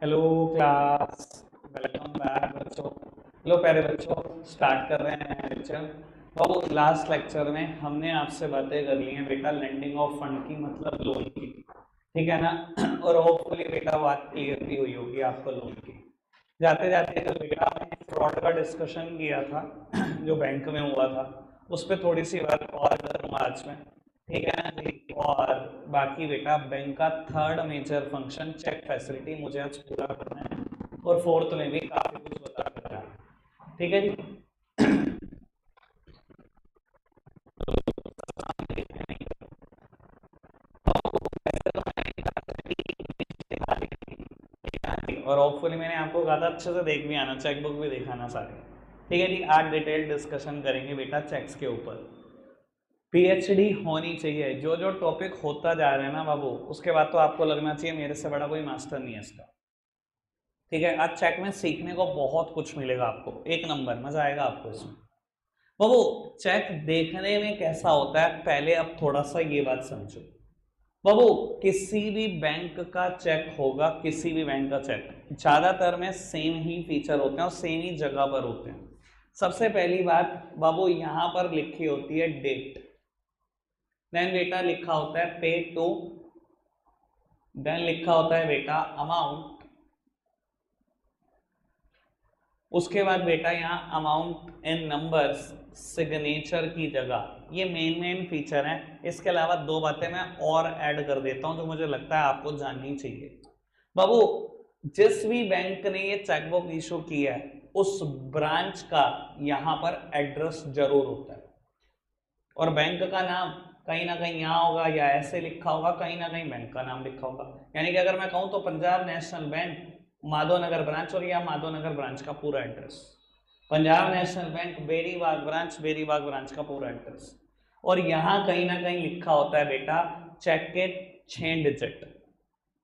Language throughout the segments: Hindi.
हेलो क्लास, वेलकम बैक बच्चों। लो प्यारे बच्चों, स्टार्ट कर रहे हैं लेक्चर। तो लास्ट लेक्चर में हमने आपसे बातें कर ली हैं बेटा लेंडिंग ऑफ फंड की, मतलब लोन की, ठीक है ना। और होपफुली बेटा बात क्लियर भी हुई होगी आपको लोन की। जाते जाते कल बेटा हमने फ्रॉड का डिस्कशन किया था जो बैंक में हुआ था, उस पर थोड़ी सी बात और करूँगा आज में, ठीक है ना जी। और बाकी बेटा बैंक का third major function cheque facility मुझे आज पूरा करना है, और फोर्थ में भी काफी कुछ बता कर रहा है, ठीक है जी। और होपफुली मैंने आपको कहा था अच्छे से देख भी आना, चेकबुक भी दिखाना सारे, ठीक है जी। आज डिटेल डिस्कशन करेंगे बेटा चेक्स के ऊपर। पीएचडी होनी चाहिए, जो जो टॉपिक होता जा रहा है ना बाबू, उसके बाद तो आपको लगना चाहिए मेरे से बड़ा कोई मास्टर नहीं है इसका, ठीक है। आज चेक में सीखने को बहुत कुछ मिलेगा आपको, एक नंबर मजा आएगा आपको इसमें। बाबू चेक देखने में कैसा होता है, पहले अब थोड़ा सा ये बात समझो। बाबू किसी भी बैंक का चेक होगा, किसी भी बैंक का चेक ज्यादातर में सेम ही फीचर होते हैं और सेम ही जगह पर होते हैं। सबसे पहली बात बाबू, यहां पर लिखी होती है डेट, देन बेटा लिखा होता है पे टू, देन लिखा होता है बेटा अमाउंट, उसके बाद बेटा यहाँ अमाउंट इन नंबर्स, सिग्नेचर की जगह। ये मेन फीचर हैं। इसके अलावा दो बातें मैं और ऐड कर देता हूं जो मुझे लगता है आपको जाननी चाहिए। बाबू जिस भी बैंक ने ये चेकबुक इशू किया है उस ब्रांच का यहाँ पर एड्रेस जरूर होता है, और बैंक का नाम कहीं ना कहीं यहाँ होगा या ऐसे लिखा होगा, कहीं ना कहीं बैंक का नाम लिखा होगा। यानी कि अगर मैं कहूँ तो Punjab national bank Madhonagar branch, और या माधोनगर ब्रांच का पूरा address, Punjab national bank Beribagh branch का पूरा एड्रेस। और यहाँ कहीं ना कहीं लिखा होता है बेटा चेक के 6 डिजिट।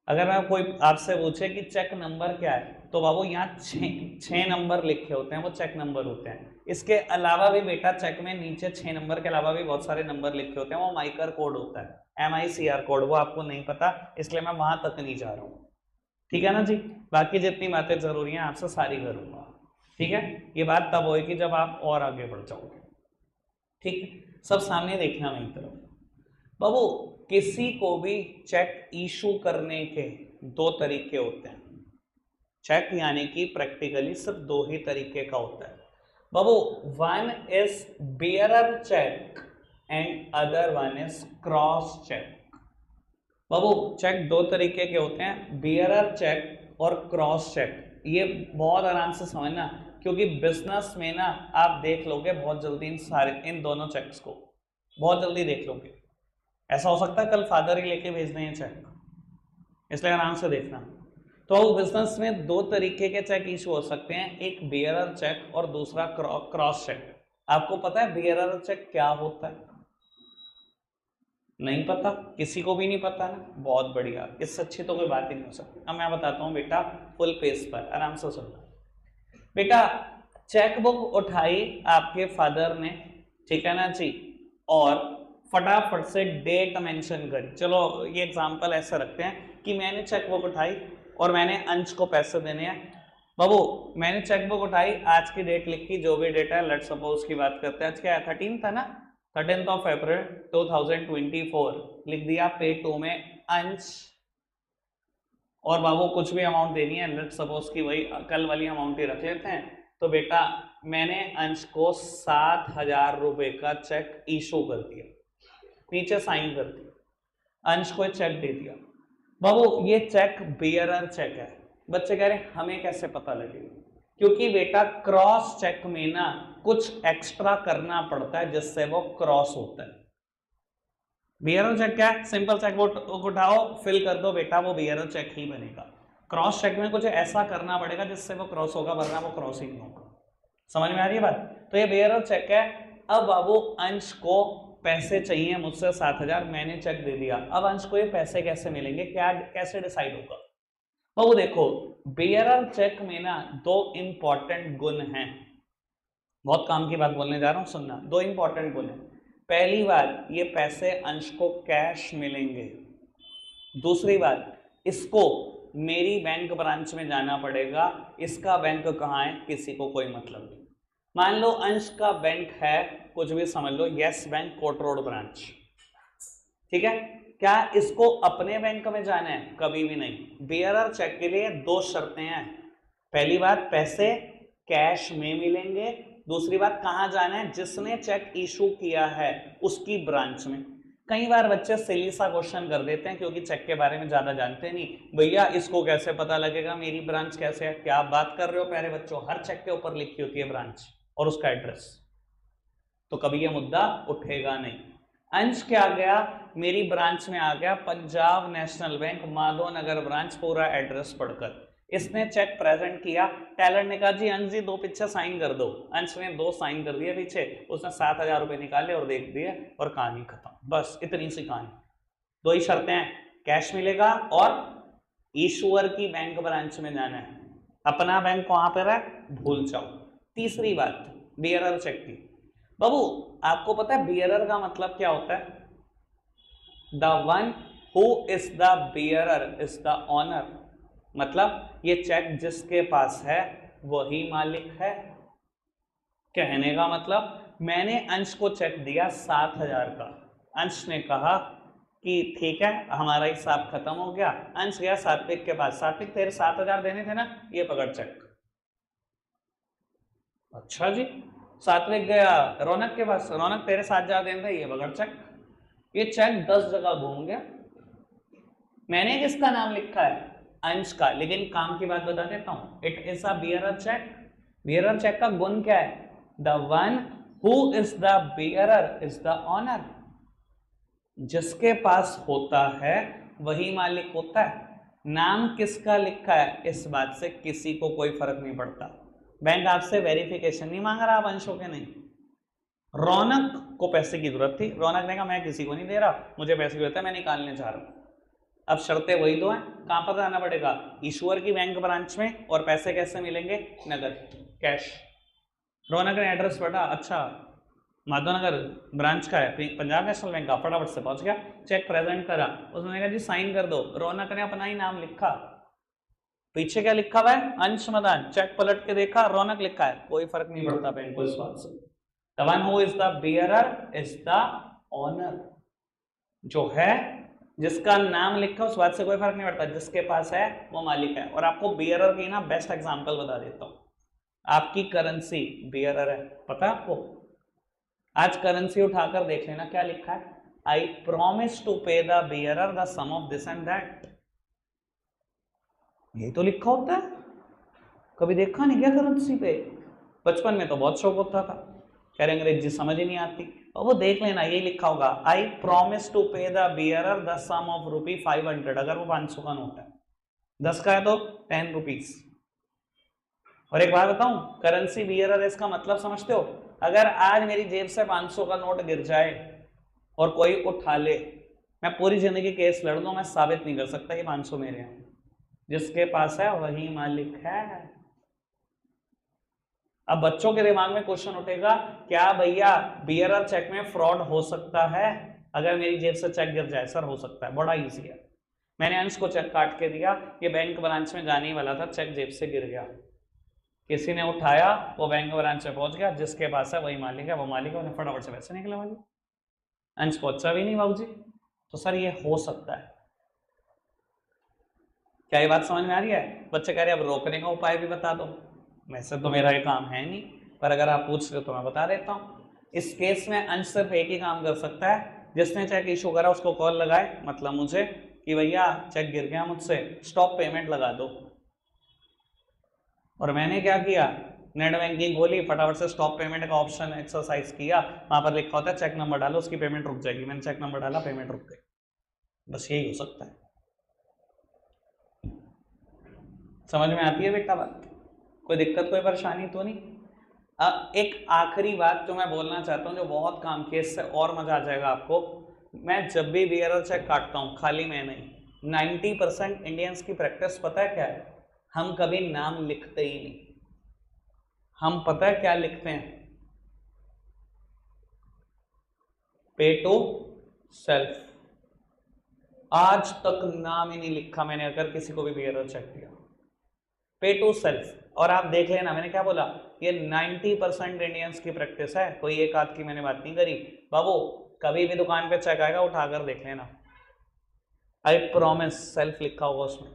अगर मैं कोई आपसे पूछे कि चेक नंबर क्या है, तो बाबू यहाँ छह नंबर लिखे होते हैं, वो चेक नंबर होते हैं। इसके अलावा भी बेटा चेक में नीचे 6 नंबर के अलावा भी बहुत सारे नंबर लिखे होते हैं, वो माइकर कोड होता है, MICR कोड, वो आपको नहीं पता, इसलिए मैं वहां तक नहीं जा रहा हूँ, ठीक है ना जी। बाकी जितनी बातें जरूरी हैं आपसे सारी करूंगा, ठीक है। ये बात तब होगी जब आप और आगे बढ़ जाओगे, ठीक है। सब सामने देखना मेरी तरफ। बाबू किसी को भी चेक इशू करने के दो तरीके होते हैं। चेक यानी कि प्रैक्टिकली सिर्फ दो ही तरीके का होता है बाबू। One is bearer cheque and other one is cross cheque. बाबू चेक दो तरीके के होते हैं, बियरर चेक और क्रॉस चेक। ये बहुत आराम से समझना, क्योंकि बिजनेस में ना आप देख लोगे बहुत जल्दी इन दोनों चेक्स को बहुत जल्दी देख लोगे। ऐसा हो सकता है कल फादर ही लेके भेज दें चेक, इसलिए आराम से देखना। तो बिजनेस में दो तरीके के चेक इशू हो सकते हैं, एक बियरर चेक और दूसरा क्रॉस चेक। आपको पता है बियरर चेक क्या होता है? नहीं पता, किसी को भी नहीं पता ना, बहुत बढ़िया, इससे अच्छी तो कोई बात ही नहीं हो सकती। अब मैं बताता हूँ बेटा फुल पेज पर, आराम से सुनना बेटा। चेकबुक उठाई आपके फादर ने, ठीक है ना जी, और फटाफट से डेट मेंशन करी। चलो ये एग्जांपल ऐसे रखते हैं कि मैंने चेकबुक उठाई और मैंने अंश को पैसे देने हैं। बाबू मैंने चेकबुक उठाई, आज की डेट लिखी, जो भी डेट है, लेट्स सपोज की बात करते हैं, आज क्या है 13 था ना, 13 अप्रैल 2024 लिख दिया। पे टू में अंश, और बाबू कुछ भी अमाउंट देनी है, लेट्स सपोज की वही कल वाली अमाउंट ही रख लेते हैं। तो बेटा मैंने अंश को 7,000 रुपए का चेक इशू कर दिया, नीचे साइन कर दिया, अंश को चेक दे दिया। बाबू ये चेक बियरर चेक है। बच्चे कह रहे हमें कैसे पता लगेगा? क्योंकि बेटा क्रॉस चेक में ना कुछ एक्स्ट्रा करना पड़ता है जिससे वो क्रॉस होता है। बियरर चेक क्या है? सिंपल चेक उठाओ, फिल कर दो बेटा, वो बियरर चेक ही बनेगा। क्रॉस चेक में कुछ ऐसा करना पड़ेगा जिससे वो क्रॉस होगा, वरना वो क्रॉस ही नहीं होगा। समझ में आ रही है बात? तो ये बियरर चेक है। अब बाबू अंश को पैसे चाहिए मुझसे 7,000, मैंने चेक दे दिया। अब अंश को ये पैसे कैसे मिलेंगे, क्या कैसे डिसाइड होगा? बाबू देखो बियरर चेक में ना दो इंपॉर्टेंट गुण हैं, बहुत काम की बात बोलने जा रहा हूं, सुनना। दो इंपॉर्टेंट गुण है। पहली बात, ये पैसे अंश को कैश मिलेंगे। दूसरी बात, इसको मेरी बैंक ब्रांच में जाना पड़ेगा। इसका बैंक कहाँ है किसी को कोई मतलब नहीं। मान लो अंश का बैंक है, कुछ भी समझ लो, Yes bank Kot road branch, ठीक है। क्या इसको अपने बैंक में जाना है? कभी भी नहीं। बियरर चेक के लिए दो शर्तें हैं। पहली बात, पैसे कैश में मिलेंगे। दूसरी बात, कहां जाना है? जिसने चेक इशू किया है उसकी ब्रांच में। कई बार बच्चे सिली सा क्वेश्चन कर देते हैं क्योंकि चेक के बारे में ज्यादा जानते नहीं। भैया इसको कैसे पता लगेगा मेरी ब्रांच कैसे है? क्या आप बात कर रहे हो प्यारे बच्चों? हर चेक के ऊपर लिखी होती है ब्रांच और उसका एड्रेस, तो कभी यह मुद्दा उठेगा नहीं। अंश क्या गया? मेरी ब्रांच में आ गया Punjab national bank Madhav Nagar branch, पूरा एड्रेस पढ़कर। इसने चेक प्रेजेंट किया, टेलर ने कहा जी अंश जी दो पीछे साइन कर दो। अंश ने दो साइन कर दिए पीछे, उसने 7,000 रुपए निकाले और देख दिए और कहानी खत्म। बस इतनी सी कहानी। दो ही शर्तें हैं, कैश मिलेगा और ईश्वर की बैंक ब्रांच में जाना है। अपना बैंक वहां पर है, भूल जाओ। तीसरी बात, बियरर चेक की। बाबू आपको पता है बियरर का मतलब क्या होता है? The one who is the bearer is the honour. मतलब ये चेक जिसके पास है वही मालिक है। कहने का मतलब, मैंने अंश को चेक दिया 7,000 का। अंश ने कहा कि ठीक है हमारा हिसाब खत्म हो गया। अंश गया सात्विक के पास, सात्विक तेरे 7,000 देने थे ना, ये पकड़ चेक। अच्छा जी। सात्विक गया रौनक के पास, रौनक तेरे 7,000 देने थे, ये पकड़ चेक। ये चेक 10 जगह घूम गया। मैंने किसका नाम लिखा है? अंश का। लेकिन काम की बात बता देता हूं, it is a bearer cheque. Bearer cheque का गुण क्या है? The one who is the bearer is the honour. जिसके पास होता है वही मालिक होता है। नाम किसका लिखा है इस बात से किसी को कोई फर्क नहीं पड़ता। बैंक आपसे वेरिफिकेशन नहीं मांग रहा, आप अंशों के नहीं। रौनक को पैसे की जरूरत थी, रौनक ने कहा मैं किसी को नहीं दे रहा, मुझे पैसे की जरूरत है, मैं निकालने चाह रहा हूं। अब शर्तें वही दो हैं। कहां पर जाना पड़ेगा? ईश्वर की बैंक ब्रांच में। और पैसे कैसे मिलेंगे? नगद, कैश। रौनक ने एड्रेस पढ़ा, अच्छा माधवनगर ब्रांच का है पंजाब नेशनल बैंक का, फटाफट से पहुंच गया, चेक प्रेजेंट करा। उसने कहा जी साइन कर दो। रौनक ने अपना ही नाम लिखा, पीछे क्या लिखा हुआ है? अंश मदान। चेक पलट के देखा, रौनक लिखा है, कोई फर्क नहीं पड़ता बैंक को इस बात से। The one who is the bearer is the honour. जो है जिसका नाम लिखा उस बात से कोई फर्क नहीं पड़ता, जिसके पास है वो मालिक है। और आपको बियरर की ना बेस्ट एग्जांपल बता देता हूं। आपकी करेंसी बियरर है, पता है आपको? आज करेंसी उठाकर देख लेना क्या लिखा है? I promise to pay the bearer the sum of this and that. यही तो लिखा होता है। कभी देखा नहीं क्या करेंसी पे? बचपन में तो बहुत शौक होता था, कह रहे अंग्रेजी समझ ही नहीं आती, और वो देख लेना यही लिखा होगा, I promise to pay the bearer the sum of ₹500। अगर वो 500 का नोट है, 10 का है तो 10 रुपीज। और एक बात बताऊं, करेंसी बियरर इसका मतलब समझते हो? अगर आज मेरी जेब से 500 का नोट गिर जाए और कोई उठा ले, मैं पूरी जिंदगी केस लड़ दूं, मैं साबित नहीं कर सकता ये 500 मेरे हैं। जिसके पास है वही मालिक है। अब बच्चों के दिमाग में क्वेश्चन उठेगा, क्या भैया बियरर चेक में फ्रॉड हो सकता है अगर मेरी जेब से चेक गिर जाए? सर हो सकता है, बड़ा इजी है। मैंने अंश को चेक काट के दिया, ये बैंक ब्रांच में जाने ही वाला था, चेक जेब से गिर गया, किसी ने उठाया, वो बैंक ब्रांच में पहुंच गया, जिसके पास है वही मालिक है, वो मालिक है, उन्हें फटाफट से पैसे निकले वाले। अंश पहुंचा भी नहीं बाबूजी। तो सर ये हो सकता है। क्या ये बात समझ में आ रही है? बच्चे कह रहे अब रोकने का उपाय भी बता दो। वैसे तो मेरा ये काम है नहीं, पर अगर आप पूछ रहे हो तो मैं बता देता हूँ। इस केस में अंश सिर्फ एक ही काम कर सकता है, जिसने चेक इशू करा उसको कॉल लगाए, मतलब मुझे, कि भैया चेक गिर गया मुझसे, स्टॉप पेमेंट लगा दो। और मैंने क्या किया, नेट बैंकिंग खोली, फटाफट से स्टॉप पेमेंट का ऑप्शन एक्सरसाइज किया, वहां पर लिखा होता है चेक नंबर डालो, उसकी पेमेंट रुक जाएगी। मैंने चेक नंबर डाला, पेमेंट रुक गई। बस यही हो सकता है। समझ में आती है बेटा बात? कोई दिक्कत कोई परेशानी तो नहीं? एक आखिरी बात जो मैं बोलना चाहता हूँ, जो बहुत काम की है, इससे और मजा आ जाएगा आपको। मैं जब भी बियरर चेक काटता हूँ, खाली मैं नहीं, 90% इंडियंस की प्रैक्टिस पता है क्या है? हम कभी नाम लिखते ही नहीं। हम पता है क्या लिखते हैं? पे टू सेल्फ। आज तक नाम ही नहीं लिखा मैंने अगर किसी को भी बिहेवियर चेक दिया। पे टू सेल्फ, और आप देख लेना मैंने क्या बोला, ये 90% इंडियंस की प्रैक्टिस है, कोई एक आध की मैंने बात नहीं करी। बाबू कभी भी दुकान पे चेक आएगा उठाकर देख लेना, आई प्रॉमिस सेल्फ लिखा होगा उसमें।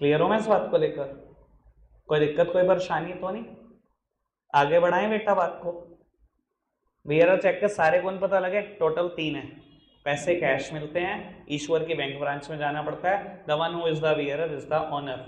क्लियर हो मैं इस बात को लेकर? कोई दिक्कत कोई परेशानी तो नहीं? आगे बढ़ाएं बेटा बात को। बिहेवियर चेक के सारे गुण पता लगे, टोटल 3 है। पैसे कैश मिलते हैं, ईश्वर की बैंक ब्रांच में जाना पड़ता है, the one who is the behaviour is the owner,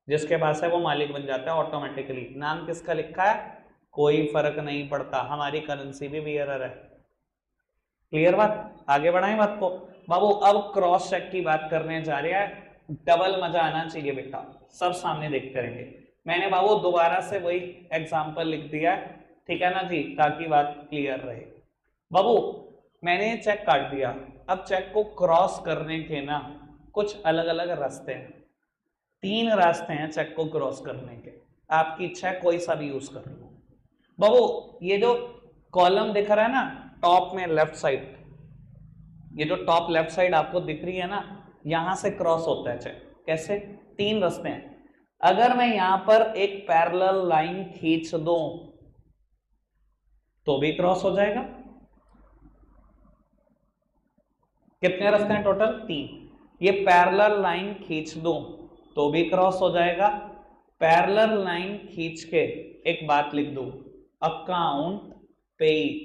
जिसके पास है वो मालिक बन जाता है ऑटोमेटिकली। नाम किसका लिखा है कोई फर्क नहीं पड़ता, हमारी करेंसी भी बिहेवियर है। क्लियर बात? आगे बढ़ाएं बात को। बाबू अब क्रॉस चेक की बात करने जा रहे हैं, डबल मजा आना चाहिए बेटा, सब सामने देखते रहेंगे। मैंने बाबू दोबारा से वही एग्जांपल लिख दिया है, ठीक है ना जी, ताकि बात क्लियर रहे। बाबू मैंने चेक काट दिया, अब चेक को क्रॉस करने के ना कुछ अलग अलग रास्ते हैं, 3 रास्ते हैं चेक को क्रॉस करने के, आपकी इच्छा है कोई सा भी यूज कर लो। बाबू ये जो कॉलम दिख रहा है ना टॉप में लेफ्ट साइड, ये जो टॉप लेफ्ट साइड आपको दिख रही है ना, यहां से क्रॉस होता है चेक। कैसे? 3 रास्ते हैं। अगर मैं यहां पर एक पैरेलल लाइन खींच दूं तो भी क्रॉस हो जाएगा। कितने रास्ते हैं टोटल? 3। ये पैरेलल लाइन खींच दूं तो भी क्रॉस हो जाएगा। पैरेलल लाइन खींच के एक बात लिख दूं, अकाउंट पे,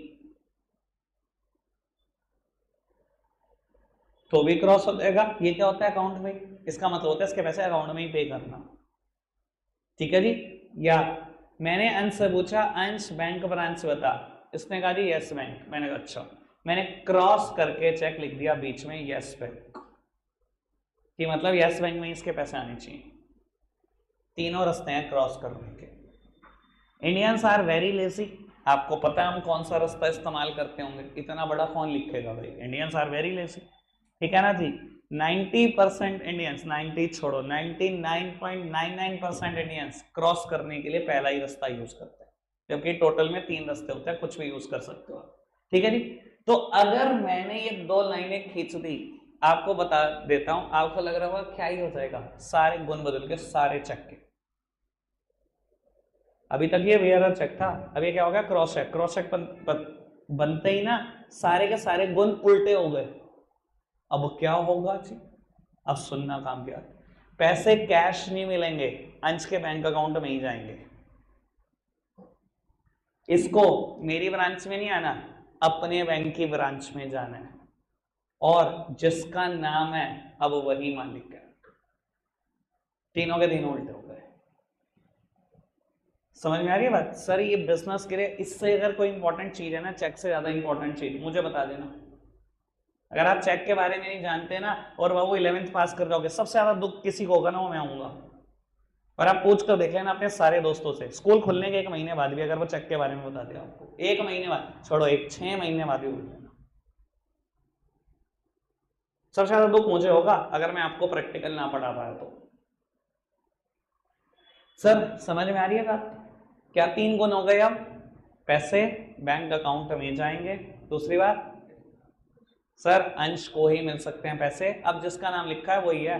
तो भी क्रॉस हो जाएगा। ये क्या होता है अकाउंट पे? इसका मतलब होता है इसके पैसे अकाउंट में ही पे करना, ठीक है जी। या मैंने अंश से पूछा अंश बैंक ब्रांच बता, इसने कहा जी यस बैंक, मैंने कहा अच्छा, मैंने क्रॉस करके चेक लिख दिया बीच में यस बैंक, कि मतलब यस बैंक में इसके पैसे आने चाहिए। तीनों रास्ते हैं क्रॉस करने के। इंडियंस आर वेरी लेजी, आपको पता है हम कौन सा रास्ता इस्तेमाल करते होंगे, इतना बड़ा कौन लिखेगा भाई, इंडियंस आर वेरी लेजी, ठीक है ना जी। 90% इंडियंस, 90 छोड़ो, 99.99% इंडियंस क्रॉस करने के लिए पहला ही रास्ता यूज करते हैं, जबकि टोटल में 3 रास्ते होते हैं, कुछ भी यूज कर सकते हो, ठीक है जी। तो अगर मैंने ये 2 लाइनें खींच दी, आपको बता देता हूं, आपको लग रहा होगा क्या ही हो जाएगा, सारे गुण बदल के सारे चेक के। अभी तक ये बिहेवियर चेक था, अब ये क्या हो गया क्रॉस चेक। क्रॉस चेक बनते ही ना सारे के सारे गुण उल्टे हो गए। अब क्या होगा जी, अब सुनना काम क्या, पैसे कैश नहीं मिलेंगे, अंश के बैंक अकाउंट में ही जाएंगे। इसको मेरी ब्रांच में नहीं आना, अपने बैंक की ब्रांच में जाना है, और जिसका नाम है अब वही मालिक है। तीनों के तीनों उल्टे हो गए। समझ में आ रही है बात? सर ये बिजनेस के लिए इससे अगर कोई इंपॉर्टेंट चीज है ना, चेक से ज्यादा इंपॉर्टेंट चीज मुझे बता देना। अगर आप चेक के बारे में नहीं जानते ना और वो 11th पास कर जाओगे, सबसे ज्यादा दुख किसी को होगा ना, वो मैं आऊंगा। और आप पूछ कर देख लेना अपने सारे दोस्तों से, स्कूल खुलने के 1 महीने बाद भी अगर वो चेक के बारे में बता दिया आपको, 1 महीने बाद छोड़ो, 6 महीने बाद भी बोल देना। सबसे ज्यादा दुख मुझे होगा अगर मैं आपको प्रैक्टिकल ना पढ़ा पाया तो। सर समझ में आ रही है बात? क्या 3 गुण हो गए? अब पैसे बैंक अकाउंट में जाएंगे, दूसरी बात सर अंश को ही मिल सकते हैं पैसे, अब जिसका नाम लिखा है वही है।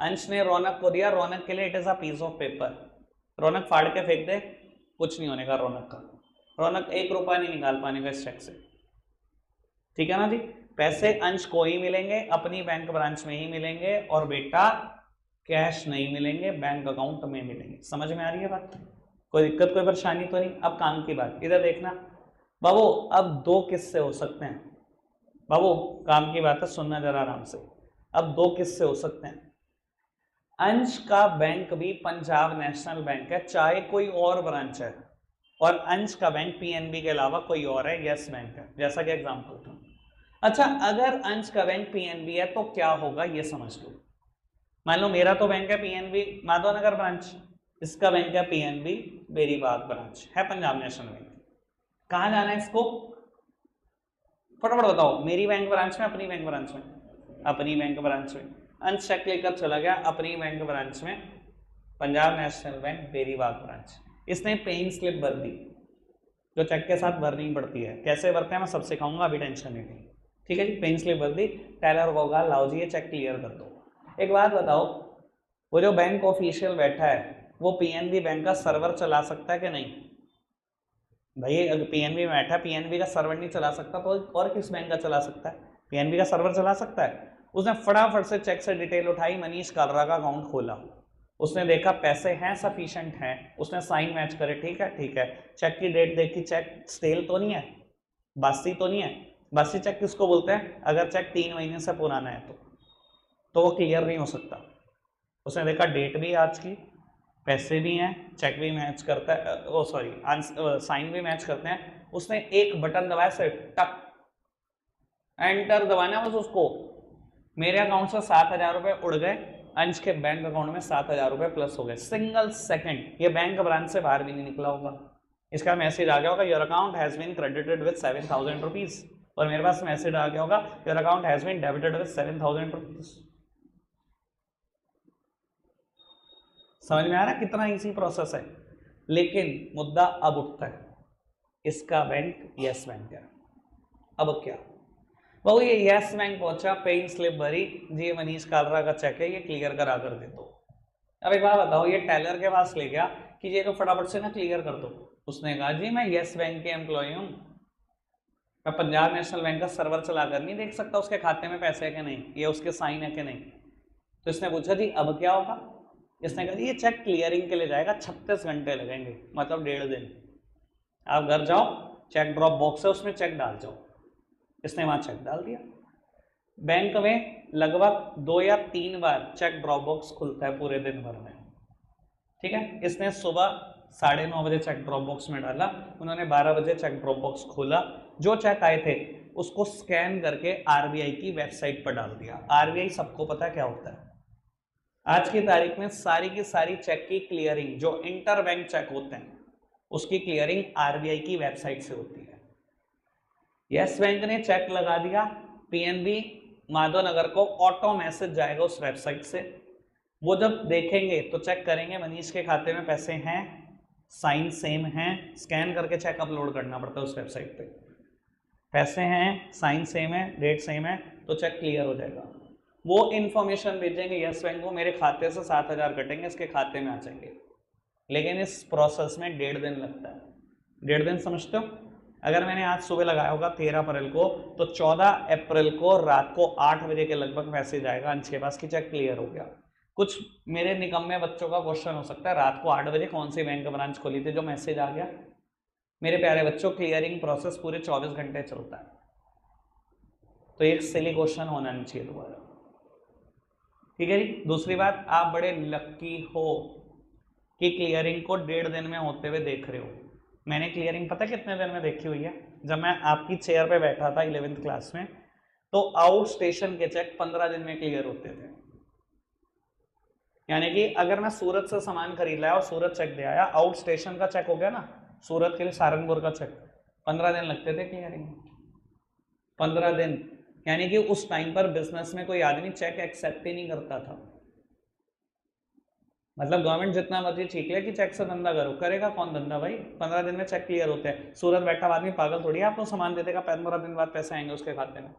अंश ने रौनक को दिया, रौनक के लिए it is a piece of paper, Raunak फाड़ के फेंक दे, कुछ नहीं होने का रौनक का, रौनक 1 रुपया नहीं निकाल पाने का इस चेक से, ठीक है ना जी। पैसे अंश को ही मिलेंगे, अपनी बैंक ब्रांच में ही मिलेंगे, और बेटा कैश नहीं मिलेंगे, बैंक अकाउंट में मिलेंगे। समझ में आ रही है बात? कोई दिक्कत कोई परेशानी तो नहीं? अब काम की बात, इधर देखना बाबू, अब 2 किस्से हो सकते हैं बाबू, काम की बात है, सुनना जरा आराम से। अब 2 किस्से हो सकते हैं। अंश का बैंक भी पंजाब नेशनल बैंक है, चाहे कोई और ब्रांच है, और अंश का बैंक पीएनबी के अलावा कोई और है, यस बैंक है, जैसा कि एग्जांपल था। अच्छा अगर अंश का बैंक पीएनबी है तो क्या होगा ये समझ लो। मान लो मेरा तो बैंक है पीएनबी माधवनगर ब्रांच, इसका बैंक है पीएनबी बेरीबाग ब्रांच, है पंजाब नेशनल बैंक। कहां जाना है इसको, फटाफट बताओ। मेरी बैंक ब्रांच में, अपनी बैंक ब्रांच में? अपनी बैंक ब्रांच में। अंश चेक लेकर चला गया अपनी बैंक ब्रांच में, Punjab national bank Beribagh branch, इसने पेइंग स्लिप भर दी, जो चेक के साथ भरनी पड़ती है। कैसे भरते हैं मैं सब सिखाऊंगा, अभी टेंशन नहीं ली। ठीक है जी, पेन स्लिप भर दी, टेलर को कहा लाओ जी ये चेक क्लियर कर दो। एक बात बताओ, वो जो बैंक ऑफिशियल बैठा है वो पीएनबी बैंक का सर्वर चला सकता है कि नहीं? भाई अगर पीएनबी में बैठा है, पीएनबी का सर्वर नहीं चला सकता तो और किस बैंक का चला सकता है? पीएनबी का सर्वर चला सकता है। उसने फटाफट से चेक से डिटेल उठाई, मनीष कालरा का अकाउंट खोला, उसने देखा पैसे हैं सफिशिएंट हैं, उसने साइन मैच करे, ठीक है ठीक है, चेक की डेट देखी, चेक स्टेल तो नहीं है, बासी तो नहीं है। बासी चेक किसको बोलते हैं? अगर चेक 3 महीने से पुराना है तो वो क्लियर नहीं हो सकता। उसने देखा डेट भी आज की, पैसे भी हैं, चेक भी मैच करता है, ओ सॉरी साइन भी मैच करते हैं। उसने एक बटन दबाया से टक, एंटर दबाना बस उसको, मेरे अकाउंट से 7,000 रुपए उड़ गए, अंश के बैंक अकाउंट में 7,000 रुपए प्लस हो गए, सिंगल सेकंड। ये बैंक ब्रांच से बाहर भी नहीं निकला होगा, इसका मैसेज आ गया होगा your account has been credited with 7,000 rupees, और मेरे पास मैसेज आ गया होगा your account has been debited with 7,000 rupees. समझ में आ रहा है कितना इजी प्रोसेस है? लेकिन मुद्दा अब उठता है, इसका बैंक यस बैंक है। अब क्या वो, ये यस बैंक पहुंचा, पेइंग स्लिप भरी जी, ये मनीष कालरा का चेक है, ये क्लियर करा कर दे दो। अब एक बात बताओ, ये टेलर के पास ले गया कि ये तो फटाफट से ना क्लियर कर दो। उसने कहा जी मैं यस बैंक के एम्प्लॉय हूँ, मैं पंजाब नेशनल बैंक का सर्वर चलाकर नहीं देख सकता उसके खाते में पैसे है कि नहीं, ये उसके साइन है कि नहीं। तो इसने पूछा जी अब क्या होगा? इसने कहा जी ये चेक क्लियरिंग के लिए जाएगा, 36 घंटे लगेंगे, मतलब 1.5 दिन। आप घर जाओ, चेक ड्रॉप बॉक्स है उसमें चेक डाल जाओ। इसने वहां चेक डाल दिया। बैंक में लगभग 2 या 3 बार चेक ड्रॉप बॉक्स खुलता है पूरे दिन भर में, ठीक है। इसने सुबह 9:30 बजे चेक ड्रॉप बॉक्स में डाला, उन्होंने 12 बजे चेक ड्रॉप बॉक्स खोला, जो चेक आए थे उसको स्कैन करके आरबीआई की वेबसाइट पर डाल दिया। आरबीआई सबको पता है क्या होता है, आज की तारीख में सारी की सारी चेक की क्लियरिंग, जो इंटर बैंक चेक होते हैं उसकी क्लियरिंग आरबीआई की वेबसाइट से होती है। यस बैंक ने चेक लगा दिया, पीएनबी माधवनगर को ऑटो मैसेज जाएगा उस वेबसाइट से, वो जब देखेंगे तो चेक करेंगे मनीष के खाते में पैसे हैं, साइन सेम हैं, स्कैन करके चेक अपलोड करना पड़ता है उस वेबसाइट पे, पैसे हैं, साइन सेम है, डेट सेम है, तो चेक क्लियर हो जाएगा। वो इन्फॉर्मेशन भेजेंगे यस बैंक को, मेरे खाते से 7,000 कटेंगे, इसके खाते में आ जाएंगे। लेकिन इस प्रोसेस में 1.5 दिन लगता है। 1.5 दिन समझते हो? अगर मैंने आज सुबह लगाया होगा 13 अप्रैल को, तो 14 अप्रैल को रात को 8 बजे के लगभग मैसेज आएगा अंश के पास कि चेक क्लियर हो गया। कुछ मेरे निकम्मे बच्चों का क्वेश्चन हो सकता है, रात को 8 बजे कौन सी बैंक ब्रांच खोली थी जो मैसेज आ गया? मेरे प्यारे बच्चों, क्लियरिंग प्रोसेस पूरे 24 घंटे चलता है, तो एक सिली क्वेश्चन होना नहीं चाहिए दोबारा, ठीक है जी। दूसरी बात, आप बड़े लक्की हो कि क्लियरिंग को 1.5 दिन में होते हुए देख रहे हो। मैंने क्लियरिंग पता कितने दिन में देखी हुई है? जब मैं आपकी चेयर पे बैठा था 11th क्लास में, तो आउट स्टेशन के चेक 15 दिन में क्लियर होते थे। यानी कि अगर मैं सूरत से सामान खरीद लाया और सूरत चेक दे आया, आउट स्टेशन का चेक हो गया ना, सूरत के लिए सहारनपुर का चेक, 15 दिन लगते थे क्लियरिंग, 15 दिन। यानी कि उस टाइम पर बिजनेस में कोई आदमी चेक एक्सेप्ट ही नहीं करता था। मतलब गवर्नमेंट जितना मर्जी ठीक है कि चेक से धंधा करो, करेगा कौन धंधा भाई? 15 दिन में चेक क्लियर होते हैं। सूरत बैठा आदमी पागल थोड़ी है, आपको सामान दे देगा, 15 दिन बाद पैसे आएंगे उसके खाते में।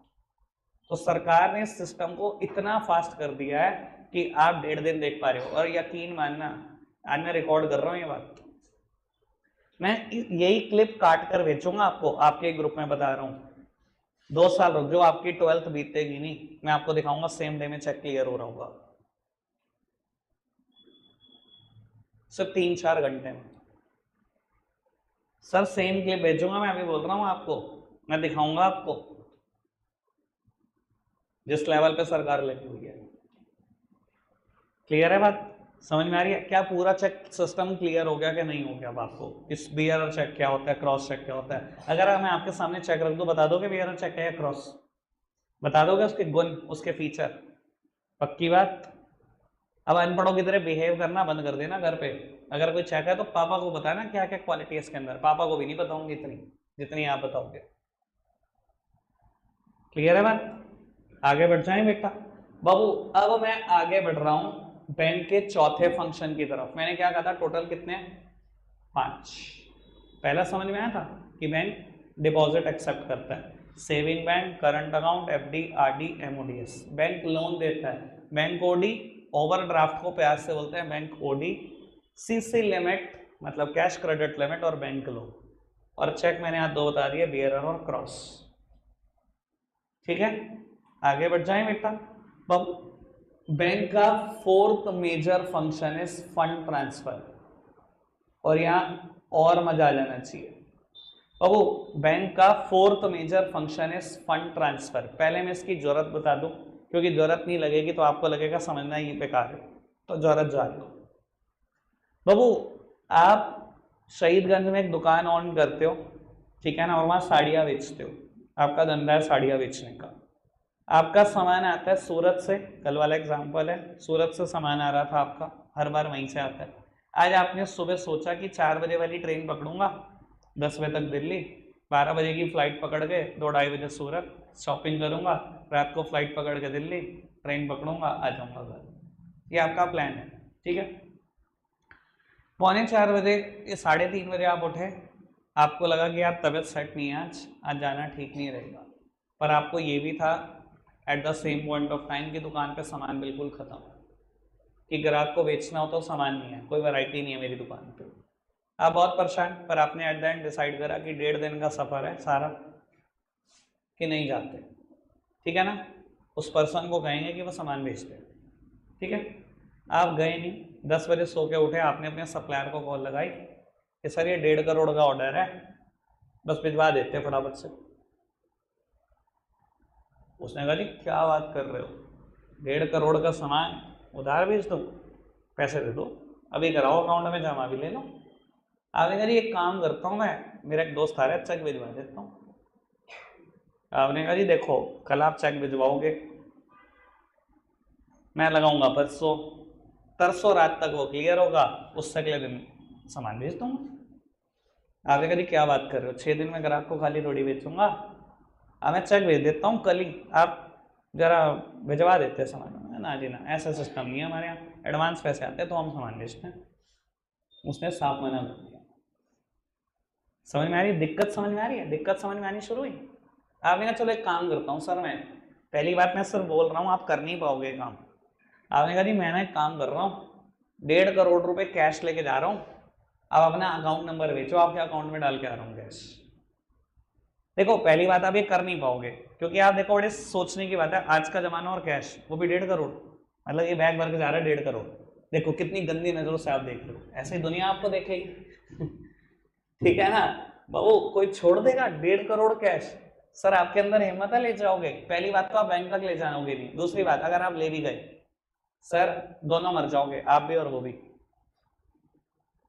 तो सरकार ने इस सिस्टम को इतना फास्ट कर दिया है कि आप 1.5 दिन देख पा रहे हो। और यकीन मानना, आज मैं रिकॉर्ड कर रहा हूँ ये बात, मैं यही क्लिप काट कर भेजूंगा आपको, आपके ग्रुप में बता रहा हूँ। 2 साल रुक जो, आपकी 12th बीतेगी नहीं, मैं आपको दिखाऊंगा सेम डे में चेक क्लियर हो रहा होगा, सिर्फ 3-4 घंटे में। सर सेम क्लिप भेजूंगा, मैं अभी बोल रहा हूँ आपको, मैं दिखाऊंगा आपको जिस लेवल पे सरकार लगी हुई है। क्लियर है बात? समझ में आ रही है? क्या पूरा चेक सिस्टम क्लियर हो गया कि नहीं हो गया? अब आपको इस बियरर चेक क्या होता है, क्रॉस चेक क्या होता है? अगर मैं आपके सामने चेक रख दूं, बता दोगे बियरर चेक है या क्रॉस? बता दोगे उसके गुण, उसके फीचर? पक्की बात? अब अनपढ़ों की तरह बिहेव करना बंद कर देना घर पे। अगर कोई चेक है तो पापा को बताना क्या क्या क्वालिटी है इसके अंदर, पापा को भी नहीं बताऊंगी इतनी जितनी आप बताओगे। क्लियर है बात? आगे बढ़ जाएं बेटा बाबू। अब मैं आगे बढ़ रहा हूं बैंक के चौथे फंक्शन की तरफ। मैंने क्या कहा था, टोटल कितने? 5। पहला समझ में आया था? कि बैंक डिपॉजिट एक्सेप्ट करता है। Saving bank, current account, FD, RD, MODS. Bank loan देता है, बैंक ओडी। ओवरड्राफ्ट को प्यार से बोलते हैं बैंक ओडी। सीसी लिमिट मतलब कैश क्रेडिट लिमिट और बैंक लोन। और चेक मैंने यहाँ दो बता दिए, बियरर और क्रॉस। ठीक है, आगे बढ़ जाएं बेटा। बैंक का fourth major function is fund transfer. और यहाँ और मजा आ जाना चाहिए बाबू, बैंक का fourth major function is fund transfer. पहले मैं इसकी जरूरत बता दूं, क्योंकि जरूरत नहीं लगेगी तो आपको लगेगा समझना ही बेकार है, तो जरूरत जा रही हो। बाबू आप शहीदगंज में एक दुकान ऑन करते हो, ठीक है ना, और वहाँ साड़ियाँ बेचते हो, आपका धंधा है साड़ियाँ बेचने का। आपका सामान आता है सूरत से, कल वाला एग्जाम्पल है, सूरत से सामान आ रहा था आपका, हर बार वहीं से आता है। आज आपने सुबह सोचा कि 4 बजे वाली ट्रेन पकड़ूंगा, 10 बजे तक दिल्ली, 12 बजे की फ्लाइट पकड़ के 2-2:30 बजे सूरत, शॉपिंग करूंगा, रात को फ्लाइट पकड़ के दिल्ली, ट्रेन पकड़ूंगा, आ जाऊंगा घर। ये आपका प्लान है, ठीक है। 3:45 बजे, ये 3:30 बजे आप उठे, आपको लगा कि यार तबीयत सेट नहीं है, आज जाना ठीक नहीं रहेगा, पर आपको ये भी था at the same point of time की दुकान पे सामान बिल्कुल खत्म, कि ग्राहक को बेचना हो तो सामान नहीं है, कोई वैरायटी नहीं है मेरी दुकान पे। आप बहुत परेशान, पर आपने एट द एंड डिसाइड करा कि 1.5 दिन का सफ़र है सारा, कि नहीं जाते, ठीक है ना। उस पर्सन को कहेंगे कि वो सामान बेच दे, ठीक है। आप गए नहीं, 10 बजे सो के उठे, आपने अपने सप्लायर को कॉल लगाई कि सर ये 1.5 करोड़ का ऑर्डर है, बस भिजवा देते फटाफट से। उसने कहा जी क्या बात कर रहे हो, 1.5 करोड़ का सामान उधार भेज दो, पैसे दे दो, अभी कराओ अकाउंट में जमा भी ले लो। आपने कहा एक काम करता हूँ, मैं मेरा एक दोस्त आ रहा है, चेक भिजवा देता हूँ। आपने कहा जी देखो कल आप चेक भिजवाओगे, मैं लगाऊंगा परसों रात तक वो क्लियर होगा, उससे अगले दिन सामान भेज दूंगा। आपने कहा जी क्या बात कर रहे हो, 6 दिन में ग्राहक को खाली थोड़ी बेचूंगा, अब मैं चेक भेज देता हूँ कल ही, आप जरा भिजवा देते हैं सामान। ना जी ना, ऐसा सिस्टम नहीं है हमारे यहाँ, एडवांस पैसे आते हैं तो हम सामान बेचते हैं। उसने साफ मना कर दिया। समझ में आ रही है दिक्कत, समझ में आ रही है दिक्कत, समझ में आनी शुरू हुई। आपने कहा चलो एक काम करता हूँ सर, मैं पहली बात मैं सर बोल रहा हूँ, आप कर नहीं पाओगे काम। आपने कहा जी मैं ना एक काम कर रहा हूँ, 1.5 करोड़ रुपए कैश लेके जा रहा हूँ, आप अपना अकाउंट नंबर भेजो, आपके अकाउंट में डाल के आ रहा हूँ कैश। देखो पहली बात आप ये कर नहीं पाओगे, क्योंकि आप देखो बड़े सोचने की बात है, आज का जमाना और कैश, वो भी 1.5 करोड़, मतलब ये बैग भर के जा रहा है 1.5 करोड़। देखो कितनी गंदी नजरों से आप देख रहे हो, ऐसे ही दुनिया आपको देखेगी। ठीक है ना बाबू, कोई छोड़ देगा 1.5 करोड़ कैश? सर आपके अंदर हिम्मत है ले जाओगे? पहली बात तो आप बैंक तक ले जाओगे नहीं, दूसरी बात अगर आप ले भी गए सर दोनों मर जाओगे, आप भी और वो भी।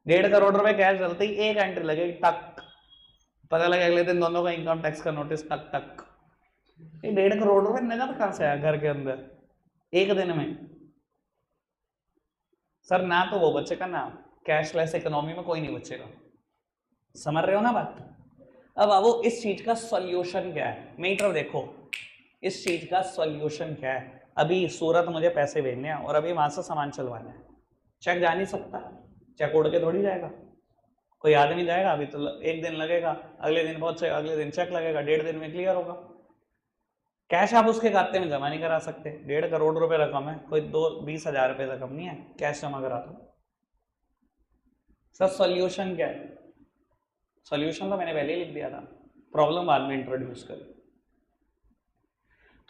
1.5 करोड़ रुपए कैश डलते ही एक एंट्री लगेगी, टक, पता लगा अगले दिन दोनों का इनकम टैक्स का नोटिस, टक टक। ये 1.5 करोड़ रुपए नगद कहां से आया घर के अंदर एक दिन में? सर ना तो वो बचेगा ना, कैशलेस इकोनॉमी में कोई नहीं बचेगा। समझ रहे हो ना बात? अब आओ इस चीज का सॉल्यूशन क्या है, मेरी तरफ देखो, इस चीज का सॉल्यूशन क्या है। अभी सूरत मुझे पैसे भेजने हैं और अभी वहां से सामान चलवाना है, चेक जा नहीं सकता, चेक उड़ के थोड़ी जाएगा, कोई आदमी जाएगा, अभी तो 1 दिन लगेगा, अगले दिन पहुंचेगा, अगले दिन चेक लगेगा, 1.5 दिन में क्लियर होगा। कैश आप उसके खाते में जमा नहीं करा सकते, 1.5 करोड़ रुपए रकम है, कोई 20,000 रुपए रकम नहीं है कैश जमा करा दो। सर सॉल्यूशन क्या है? सॉल्यूशन तो मैंने पहले ही लिख दिया था, प्रॉब्लम बाद में इंट्रोड्यूस कर।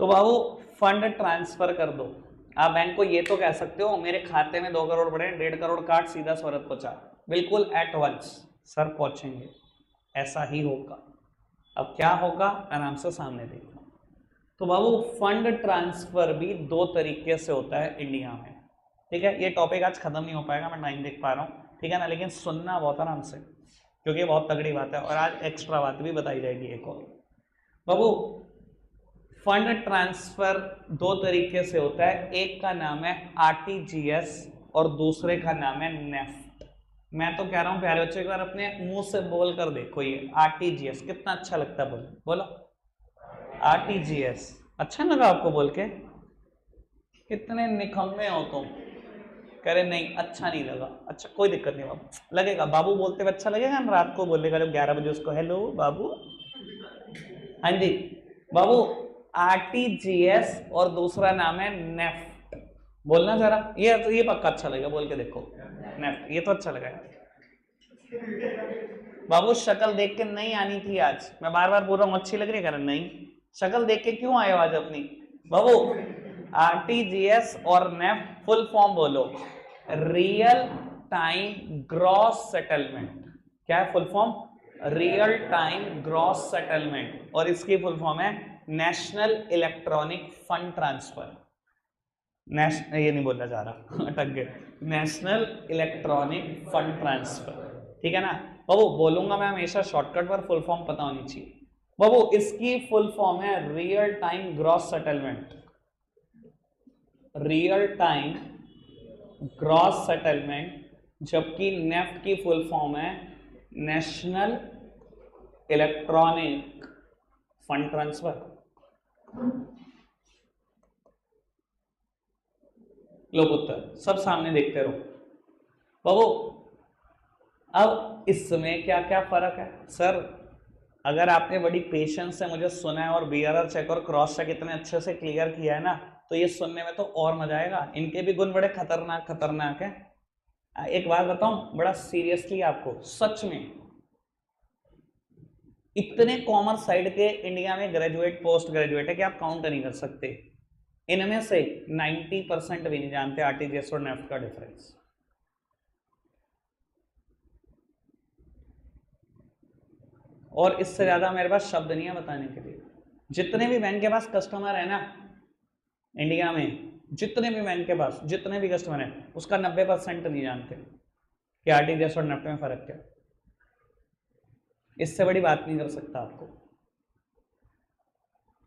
तो बाबू फंड ट्रांसफर कर दो। आप बैंक को ये तो कह सकते हो मेरे खाते में 2 करोड़ पड़े, 1.5 करोड़ काट सीधा सूरत पहुंचा, बिल्कुल एट वंस सर पहुंचेंगे, ऐसा ही होगा। अब क्या होगा आराम से सामने देखो। तो बाबू फंड ट्रांसफर भी 2 तरीके से होता है इंडिया में, ठीक है। ये टॉपिक आज खत्म नहीं हो पाएगा, मैं टाइम देख पा रहा हूँ, ठीक है ना, लेकिन सुनना बहुत आराम से, क्योंकि बहुत तगड़ी बात है और आज एक्स्ट्रा बात भी बताई जाएगी एक और। बाबू फंड ट्रांसफर 2 तरीके से होता है, एक का नाम है आरटीजीएस और दूसरे का नाम है नेफ्ट। मैं तो कह रहा हूं प्यारे बच्चों, एक बार अपने मुंह से बोल कर देखो, ये आरटीजीएस कितना अच्छा लगता है, बोलो आरटीजीएस। अच्छा लगा आपको बोल के? कितने निकम्मे हो तुम, कह रहे नहीं अच्छा नहीं लगा। अच्छा कोई दिक्कत नहीं बाबू, लगेगा बाबू बोलते हुए अच्छा लगेगा ना, रात को बोलेगा जब 11 बजे उसको हेलो बाबू। हाँ जी बाबू, आरटीजीएस और दूसरा नाम है नेफ्ट, बोलना जरा, ये पक्का अच्छा लगेगा, बोल के देखो नेफ्ट, ये तो अच्छा लगा यार। बाबू शक्ल देख के नहीं आनी थी आज, मैं बार बार बोल रहा हूँ अच्छी लग रही है, कह नहीं शक्ल देख के क्यों आए हो आज अपनी। बाबू आरटीजीएस और नेफ्ट फुल फॉर्म बोलो, रियल टाइम ग्रॉस सेटलमेंट। क्या है full form? Real time gross settlement, और इसकी फुल फॉर्म है नेशनल इलेक्ट्रॉनिक फंड ट्रांसफर। ये नहीं बोलना जा रहा अटक गए, नेशनल इलेक्ट्रॉनिक फंड ट्रांसफर, ठीक है ना बाबू। बोलूंगा मैं हमेशा शॉर्टकट पर, फुल फॉर्म पता होनी चाहिए बाबू। इसकी फुल फॉर्म है real time gross settlement, real time gross settlement, जबकि नेफ्ट की फुल फॉर्म है नेशनल इलेक्ट्रॉनिक फंड ट्रांसफर। लोग उत्तर सब सामने देखते रहो बाबू। अब इसमें क्या क्या फर्क है सर? अगर आपने बड़ी पेशेंस से मुझे सुना है और बीआरआर चेक और क्रॉस चेक इतने अच्छे से क्लियर किया है ना, तो ये सुनने में तो और मजा आएगा। इनके भी गुण बड़े खतरनाक खतरनाक है। एक बात बताऊं बड़ा सीरियसली आपको, सच में इतने कॉमर्स साइड के इंडिया में ग्रेजुएट पोस्ट ग्रेजुएट है कि आप काउंट नहीं कर सकते। इनमें से 90% भी नहीं जानते आरटीजीएस और नेफ्ट का डिफरेंस। और इससे ज्यादा मेरे पास शब्द नहीं है बताने के लिए। जितने भी बैंक के पास कस्टमर है ना इंडिया में, जितने भी बैंक के पास जितने भी कस्टमर है, उसका 90% नहीं जानते कि आरटीजीएस और नेफ्ट में फर्क क्या। इससे बड़ी बात नहीं कर सकता आपको,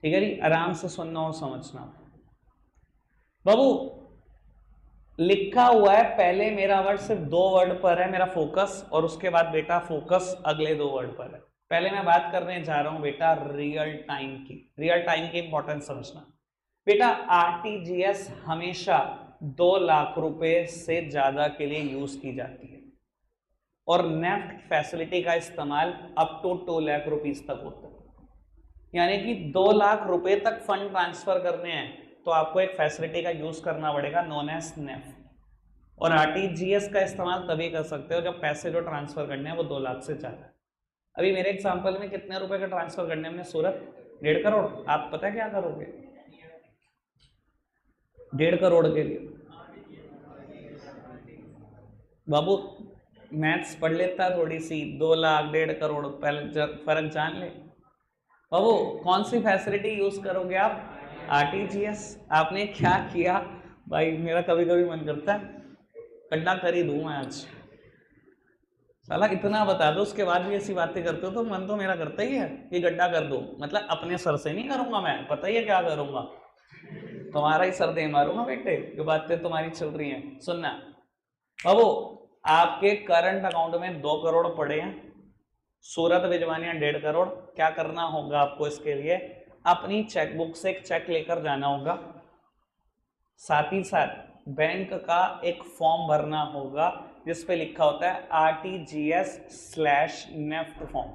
ठीक है जी। आराम से सुनना और समझना बाबू। लिखा हुआ है पहले मेरा वर्ड सिर्फ 2 वर्ड पर है, मेरा फोकस, और उसके बाद बेटा फोकस अगले 2 वर्ड पर है। पहले मैं बात करने जा रहा हूं बेटा रियल टाइम की। रियल टाइम की इंपॉर्टेंस समझना बेटा। आरटीजीएस हमेशा 2 लाख रुपए से ज्यादा के लिए यूज की जाती है, और नेफ्ट फैसिलिटी का इस्तेमाल अप टू 2 लाख रुपीस तक होता है। यानी कि 2 लाख रुपए तक फंड ट्रांसफर करने हैं तो आपको एक फैसिलिटी का यूज करना पड़ेगा नोन एज नेफ्ट। और आरटीजीएस का इस्तेमाल तभी कर सकते हो जब पैसे जो ट्रांसफर करने हैं वो 2 लाख से ज्यादा है। अभी मेरे एग्जांपल में कितने रुपए का ट्रांसफर करने हमने सूरत? 1.5 करोड़। आप पता है क्या करोगे 1.5 करोड़ के लिए? बाबू मैथ्स पढ़ लेता थोड़ी सी, 2 लाख 1.5 करोड़, पहले फर्क जान ले बाबू। कौन सी फैसिलिटी यूज करोगे आप? आरटीजीएस। आपने क्या किया भाई, मेरा कभी कभी मन करता है गड्ढा कर ही दूं मैं आज। साला इतना बता दो उसके बाद भी ऐसी बातें करते हो तो मन तो मेरा करता ही है कि गड्ढा कर दो। मतलब अपने सर से नहीं करूंगा मैं, पता ही है क्या करूंगा, तुम्हारा ही सर दे मारूंगा बेटे। जो बातें तुम्हारी चल रही हैं सुनना बाबू। आपके करंट अकाउंट में 2 करोड़ पड़े हैं, सूरत भिजवानी है 1.5 करोड़। क्या करना होगा आपको इसके लिए? अपनी चेकबुक से एक चेक लेकर जाना होगा, साथ ही साथ बैंक का एक फॉर्म भरना होगा जिसपे लिखा होता है RTGS/नेफ्ट फॉर्म।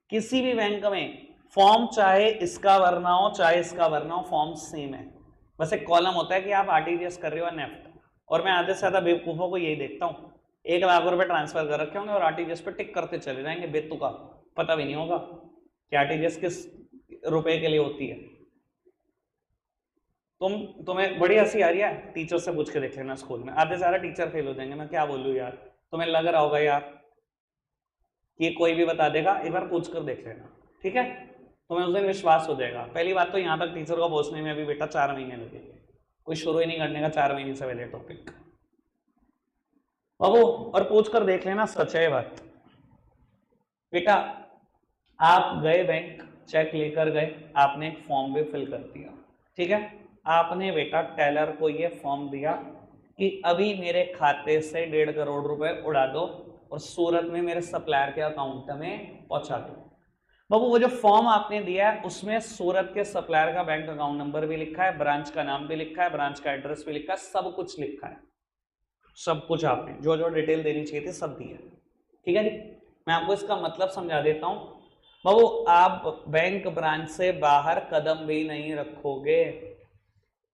किसी भी बैंक में फॉर्म चाहे इसका भरना हो चाहे इसका भरना हो, फॉर्म सेम है, बस एक कॉलम होता है कि आप आरटीजीएस कर रहे हो नेफ्ट। और मैं आधे से ज्यादा बेवकूफों को यही देखता हूँ, 1 लाख रुपए ट्रांसफर कर रखे होंगे और आरटीजीएस पे टिक करते चले जाएंगे बेतुका, पता भी नहीं होगा कि आरटीजीएस किस रुपए के लिए होती है। तुम्हें बड़ी हंसी आ रही है, टीचर से पूछ के देख लेना। स्कूल में आधे सारा टीचर फेल हो जाएंगे, मैं क्या बोलूँ यार। तुम्हें लग रहा होगा यार कि कोई भी बता देगा, एक बार पूछ कर देख लेना, ठीक है। तुम्हें उस दिन विश्वास हो जाएगा। पहली बात तो यहाँ तक टीचर को पहुंचने में अभी बेटा 4 महीने लगेंगे, कोई शुरू ही नहीं करने का 4 महीने से पहले टॉपिक बाबू। और पूछ कर देख लेना, सच है बात बेटा। आप गए बैंक, चेक लेकर गए, आपने एक फॉर्म भी फिल कर दिया, ठीक है। आपने बेटा टेलर को ये फॉर्म दिया कि अभी मेरे खाते से 1.5 करोड़ रुपए उड़ा दो और सूरत में मेरे सप्लायर के अकाउंट में पहुंचा दो। बाबू वो जो फॉर्म आपने दिया है उसमें सूरत के सप्लायर का बैंक अकाउंट नंबर भी लिखा है, ब्रांच का नाम भी लिखा है, ब्रांच का एड्रेस भी लिखा है, सब कुछ लिखा है। सब कुछ आपने जो जो डिटेल देनी चाहिए थी सब दी है, ठीक है जी। मैं आपको इसका मतलब समझा देता हूँ। बाबू आप बैंक ब्रांच से बाहर कदम भी नहीं रखोगे,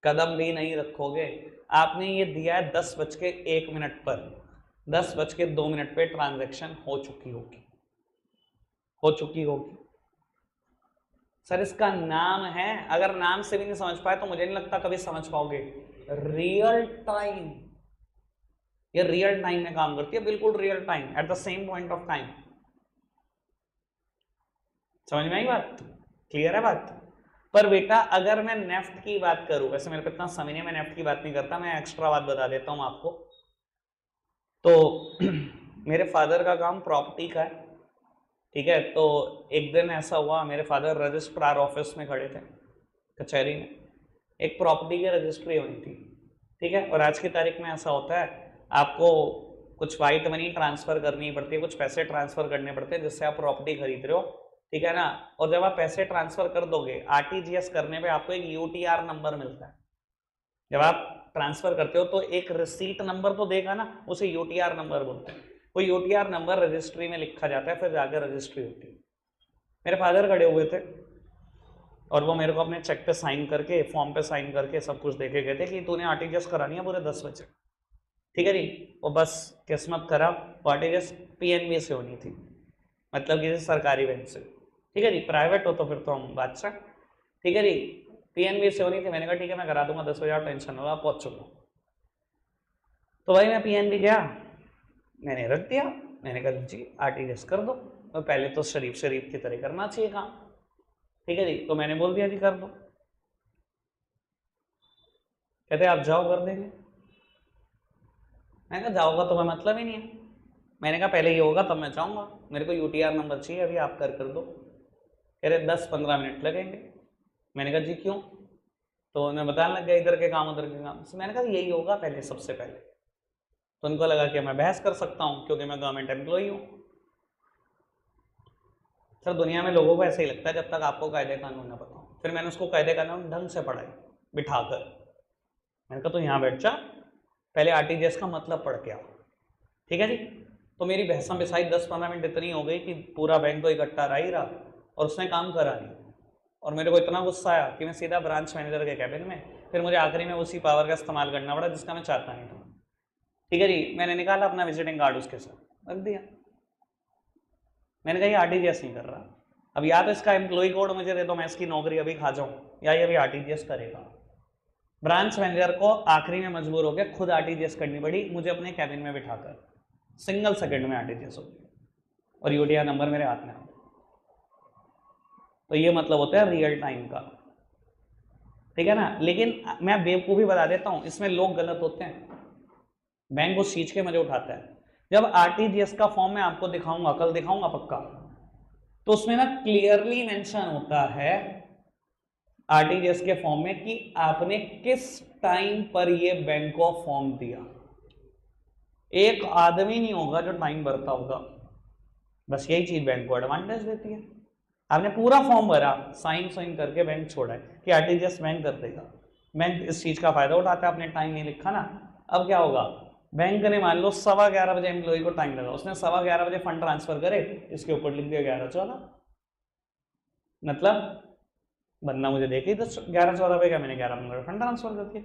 कदम भी नहीं रखोगे। आपने ये दिया है 10:01 पर, 10:02 पे ट्रांजैक्शन हो चुकी होगी, हो चुकी होगी। सर इसका नाम है, अगर नाम से भी नहीं समझ पाए तो मुझे नहीं लगता कभी समझ पाओगे, रियल टाइम। ये रियल टाइम में काम करती है, बिल्कुल real time, at the same point of time. समझ में आई बात? क्लियर है बात? पर बेटा अगर मैं नेफ्ट की बात करूं, वैसे मेरे को इतना समय नहीं, मैं नेफ्ट की बात नहीं करता, मैं एक्स्ट्रा बात बता देता हूं आपको। तो मेरे फादर का काम प्रॉपर्टी का है, ठीक है। तो एक दिन ऐसा हुआ, मेरे फादर रजिस्ट्रार ऑफिस में खड़े थे, कचहरी में, एक प्रॉपर्टी की रजिस्ट्री हुई थी, ठीक है। और आज की तारीख में ऐसा होता है, आपको कुछ वाइट मनी ट्रांसफर करनी पड़ती है, कुछ पैसे ट्रांसफर करने पड़ते हैं जिससे आप प्रॉपर्टी खरीद रहे हो, ठीक है ना। और जब आप पैसे ट्रांसफर कर दोगे, आरटीजीएस करने पे आपको एक यूटीआर नंबर मिलता है। जब आप ट्रांसफर करते हो तो एक रिसीट नंबर तो देगा ना, उसे यूटीआर नंबर बोलते हैं। वो यूटीआर नंबर रजिस्ट्री में लिखा जाता है, फिर जाकर रजिस्ट्री होती है। मेरे फादर खड़े हुए थे और वो मेरे को अपने चेक पे साइन करके, फॉर्म पे साइन करके सब कुछ देखे गए थे कि तूने आरटीजीएस करानी है पूरे 10 बजे, ठीक है जी। वो बस किस्मत खराब, आरटीजीएस पीएनबी से होनी थी, मतलब किसी सरकारी बैंक से, ठीक है जी। प्राइवेट हो तो फिर तो हम बादशाह, ठीक है जी। पीएनबी से होनी थी, मैंने कहा ठीक है मैं करा दूंगा 10 बजे, आप टेंशन लो, आप पहुंच चुका। तो भाई मैं पीएनबी गया, मैंने रख दिया, मैंने कहा जी आरटीजीएस कर दो। तो पहले तो शरीफ शरीफ की तरह करना चाहिए काम, ठीक है जी। तो मैंने बोल दिया जी कर दो, कहते आप जाओ कर देंगे। मैंने कहा जाओगा तो मैं मतलब ही नहीं है, मैंने कहा पहले ये होगा तब मैं जाऊंगा, मेरे को यूटीआर नंबर चाहिए अभी, आप कर दो। कह रहे 10-15 मिनट लगेंगे। मैंने कहा जी क्यों? तो उन्हें बताने लग गया इधर के काम उधर के काम। मैंने कहा यही होगा पहले, सबसे पहले। तो उनको लगा कि मैं बहस कर सकता हूँ क्योंकि मैं गवर्नमेंट एम्प्लॉई हूँ। सर दुनिया में लोगों को ऐसे ही लगता है जब तक आपको कायदे कानून ना पता हो। फिर मैंने उसको कायदे कानून ढंग से पढ़ाई, बिठाकर। मैंने कहा तो यहाँ बैठ जा, पहले आरटीजीएस का मतलब पढ़ के आओ, ठीक है जी। तो मेरी बहसा बिसाई 10-15 मिनट इतनी हो गई कि पूरा बैंक तो इकट्ठा रह ही रहा और उसने काम करा नहीं। और मेरे को इतना गुस्सा आया कि मैं सीधा ब्रांच मैनेजर के कैबिन में, फिर मुझे आखिरी में उसी पावर का इस्तेमाल करना पड़ा जिसका मैं चाहता नहीं था, ठीक है जी। मैंने निकाला अपना विजिटिंग कार्ड उसके साथ रख दिया। मैंने कहा ये आरटीजीएस नहीं कर रहा, अब या तो इसका एम्प्लॉय कोड मुझे दे दो, मैं इसकी नौकरी अभी खा जाऊं, या ये अभी आरटीजीएस करेगा। ब्रांच मैनेजर को आखिरी में मजबूर हो गया खुद आरटीजीएस करनी पड़ी, मुझे अपने कैबिन में बिठाकर, सिंगल सेकंड में आरटीजीएस हो गई और यूटीआर नंबर मेरे हाथ में आ। तो ये मतलब होता है रियल टाइम का, ठीक है ना। लेकिन मैं बेवकूफ़ी बता देता हूं, इसमें लोग गलत होते हैं, बैंक उस चीज के मजे उठाता है। जब आरटीजीएस का फॉर्म मैं आपको दिखाऊंगा, कल दिखाऊंगा पक्का, तो उसमें ना क्लियरली मेंशन होता है आरटीजीएस के फॉर्म में कि आपने किस टाइम पर ये बैंक को फॉर्म दिया। एक आदमी नहीं होगा जो टाइम भरता होगा, बस यही चीज बैंक को एडवांटेज देती है। आपने पूरा फॉर्म भरा, साइन साइन करके बैंक छोड़ा है कि आरटीजीएस बैंक कर देगा, बैंक इस चीज का फायदा उठाता है, आपने टाइम नहीं लिखा ना। अब क्या होगा, बैंक ने मान लो 11:15 बजे एम्प्लॉय को टाइम लगा, उसने 11:15 बजे फंड ट्रांसफर करे, इसके ऊपर लिख दिया 11:14, मतलब बंदा मुझे देखे 11:14 पे, क्या मैंने 11:15 फंड ट्रांसफर कर दिया।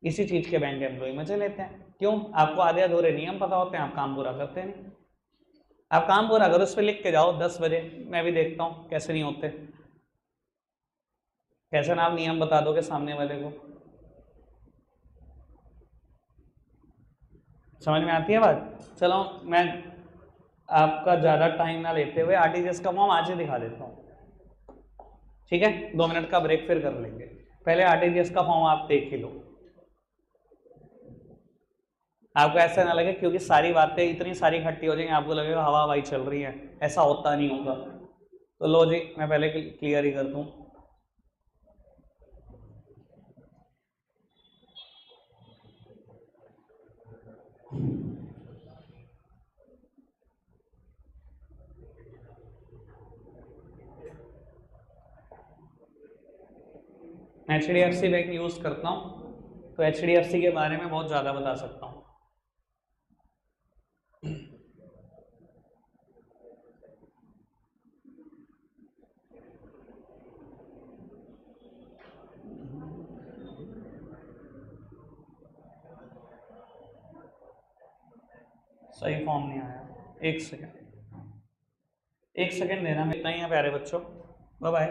इसी चीज के बैंक एम्प्लॉय मजे लेते हैं, क्यों? आपको आधे अधूरे नियम पता होते हैं, आप काम पूरा करते नहीं। आप काम पूरा करो, उस पर लिख के जाओ 10 बजे, मैं भी देखता हूँ कैसे नहीं होते, कैसे ना आप नियम बता दोगे सामने वाले को। समझ में आती है बात? चलो मैं आपका ज़्यादा टाइम ना लेते हुए आरटीजीएस का फॉर्म आज ही दिखा देता हूँ, ठीक है। 2 मिनट का ब्रेक फिर कर लेंगे, पहले आरटीजीएस का फॉर्म आप देख ही लो, आपको ऐसा ना लगे क्योंकि सारी बातें इतनी सारी इकट्ठी हो जाएंगी, आपको लगेगा हवा हवाई चल रही है, ऐसा होता नहीं होगा। तो लो जी मैं पहले क्लियर ही कर दूं। मैं HDFC बैंक यूज करता हूँ, तो HDFC के बारे में बहुत ज़्यादा बता सकता हूँ। सही फॉर्म नहीं आया, एक सेकेंड देना, इतना ही है प्यारे बच्चों, बाय बाय।